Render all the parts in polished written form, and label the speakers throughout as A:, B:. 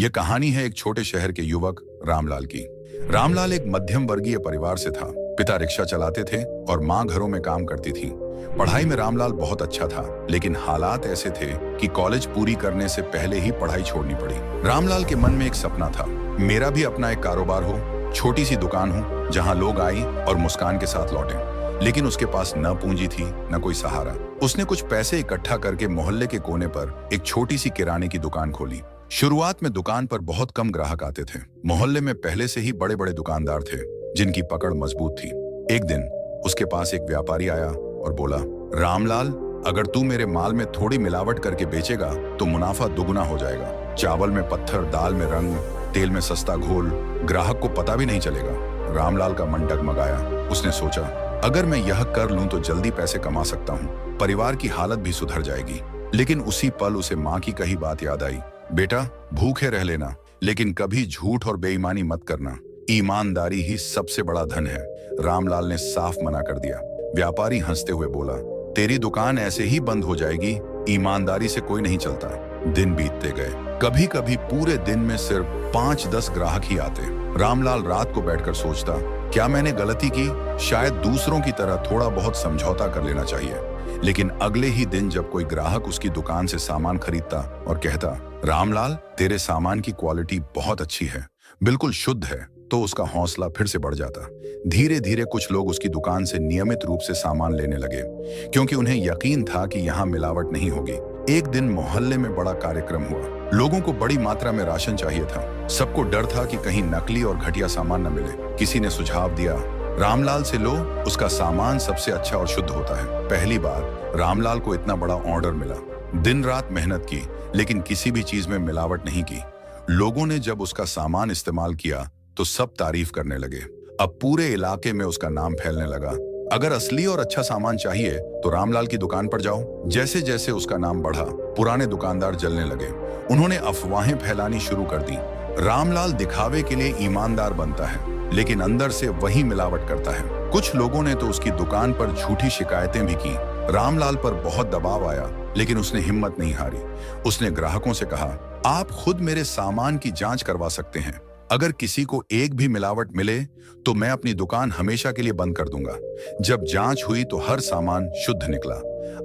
A: यह कहानी है एक छोटे शहर के युवक रामलाल की। रामलाल एक मध्यम वर्गीय परिवार से था। पिता रिक्शा चलाते थे और माँ घरों में काम करती थी। पढ़ाई में रामलाल बहुत अच्छा था, लेकिन हालात ऐसे थे कि कॉलेज पूरी करने से पहले ही पढ़ाई छोड़नी पड़ी। रामलाल के मन में एक सपना था, मेरा भी अपना एक कारोबार हो, छोटी सी दुकान हो जहाँ लोग आए और मुस्कान के साथ लौटे। लेकिन उसके पास न पूंजी थी न कोई सहारा। उसने कुछ पैसे इकट्ठा करके मोहल्ले के कोने पर एक छोटी सी किराने की दुकान खोली। शुरुआत में दुकान पर बहुत कम ग्राहक आते थे। मोहल्ले में पहले से ही बड़े बड़े दुकानदार थे जिनकी पकड़ मजबूत थी। एक दिन उसके पास एक व्यापारी आया और बोला, रामलाल, अगर तू मेरे माल में थोड़ी मिलावट करके बेचेगा तो मुनाफा दुगुना हो जाएगा। चावल में पत्थर, दाल में रंग, तेल में सस्ता घोल, ग्राहक को पता भी नहीं चलेगा। रामलाल का मन डगमगाया। उसने सोचा, अगर मैं यह कर लूं तो जल्दी पैसे कमा सकता हूं, परिवार की हालत भी सुधर जाएगी। लेकिन उसी पल उसे माँ की कही बात याद आई, बेटा भूखे रह लेना, लेकिन कभी झूठ और बेईमानी मत करना। ईमानदारी ही सबसे बड़ा धन है। रामलाल ने साफ मना कर दिया। व्यापारी हंसते हुए बोला, तेरी दुकान ऐसे ही बंद हो जाएगी, ईमानदारी से कोई नहीं चलता। दिन बीतते गए। कभी कभी पूरे दिन में सिर्फ 5-10 ग्राहक ही आते। रामलाल रात को बैठकर सोचता, क्या मैंने गलती की? शायद दूसरों की तरह थोड़ा बहुत समझौता कर लेना चाहिए। लेकिन अगले ही दिन जब कोई ग्राहक उसकी दुकान से सामान खरीदता और कहता, रामलाल, तेरे सामान की क्वालिटी बहुत अच्छी है, बिल्कुल शुद्ध है, तो उसका हौसला फिर से बढ़ जाता। धीरे धीरे कुछ लोग उसकी दुकान से नियमित रूप से सामान लेने लगे, क्योंकि उन्हें यकीन था कि यहाँ मिलावट नहीं होगी। एक दिन मोहल्ले में बड़ा कार्यक्रम हुआ। लोगों को बड़ी मात्रा में राशन चाहिए था। सबको डर था कि कहीं नकली और घटिया सामान न मिले। किसी ने सुझाव दिया, रामलाल से लो, उसका सामान सबसे अच्छा और शुद्ध होता है। पहली बार रामलाल को इतना बड़ा ऑर्डर मिला। दिन रात मेहनत की, लेकिन किसी भी चीज में मिलावट नहीं की। लोगों ने जब उसका सामान इस्तेमाल किया तो सब तारीफ करने लगे। अब पूरे इलाके में उसका नाम फैलने लगा। अगर असली और अच्छा सामान चाहिए तो रामलाल की दुकान पर जाओ। जैसे जैसे उसका नाम बढ़ा, पुराने दुकानदार जलने लगे। उन्होंने अफवाहें फैलानी शुरू कर दी। रामलाल दिखावे के लिए ईमानदार बनता है, लेकिन अंदर से वही मिलावट करता है। कुछ लोगों ने तो उसकी दुकान पर झूठी शिकायतें भी की। रामलाल पर बहुत दबाव आया, लेकिन उसने हिम्मत नहीं हारी। उसने ग्राहकों से कहा, आप खुद मेरे सामान की जांच करवा सकते हैं। अगर किसी को एक भी मिलावट मिले तो मैं अपनी दुकान हमेशा के लिए बंद कर दूंगा। जब जांच हुई तो हर सामान शुद्ध निकला।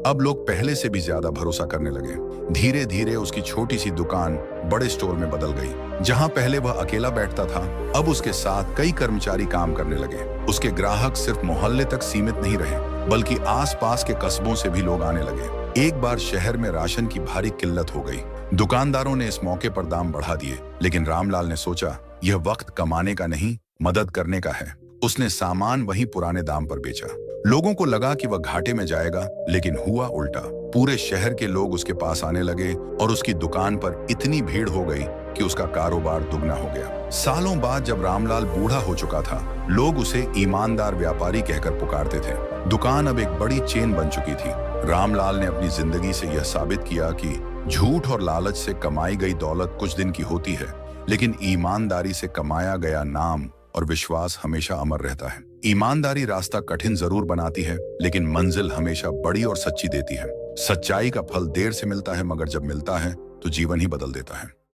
A: अब लोग पहले से भी ज्यादा भरोसा करने लगे। धीरे धीरे उसकी छोटी सी दुकान बड़े स्टोर में बदल गई। जहां पहले वह अकेला बैठता था, अब उसके साथ कई कर्मचारी काम करने लगे। उसके ग्राहक सिर्फ मोहल्ले तक सीमित नहीं रहे, बल्कि आसपास के कस्बों से भी लोग आने लगे। एक बार शहर में राशन की भारी किल्लत हो गई। दुकानदारों ने इस मौके पर दाम बढ़ा दिए, लेकिन रामलाल ने सोचा, यह वक्त कमाने का नहीं, मदद करने का है। उसने सामान वहीं पुराने दाम पर बेचा। लोगों को लगा कि वह घाटे में जाएगा, लेकिन हुआ उल्टा। पूरे शहर के लोग उसके पास आने लगे और उसकी दुकान पर इतनी भीड़ हो गई कि उसका कारोबार दुगना हो गया। सालों बाद जब रामलाल बूढ़ा हो चुका था, लोग उसे ईमानदार व्यापारी कहकर पुकारते थे। दुकान अब एक बड़ी चेन बन चुकी थी। रामलाल ने अपनी जिंदगी से यह साबित किया कि झूठ और लालच से कमाई गई दौलत कुछ दिन की होती है, लेकिन ईमानदारी से कमाया गया नाम और विश्वास हमेशा अमर रहता है। ईमानदारी रास्ता कठिन जरूर बनाती है, लेकिन मंजिल हमेशा बड़ी और सच्ची देती है। सच्चाई का फल देर से मिलता है, मगर जब मिलता है तो जीवन ही बदल देता है।